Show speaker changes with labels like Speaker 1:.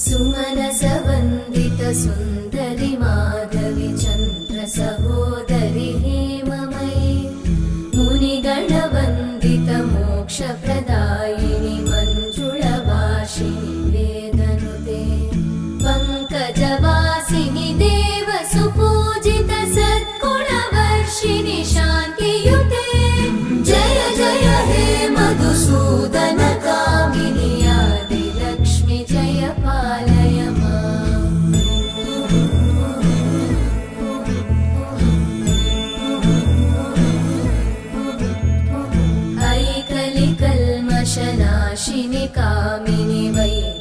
Speaker 1: सुमनसवन्दित सुन्दरि माधवि चन्द्र सहोदरि हेममयि मुनिगणवन्दित मोक्षप्रदायिनि मञ्जुळभाषिणि वेदनुते पङ्कजवासिनि देवसुपूजित सद्गुणवर्षिणि शान्तियुते जय जय हे मधुसूदन कामिनि आदिलक्ष्मि जय पालय माम्। ऐकलिकल्मषनाशिनि कामिनि वै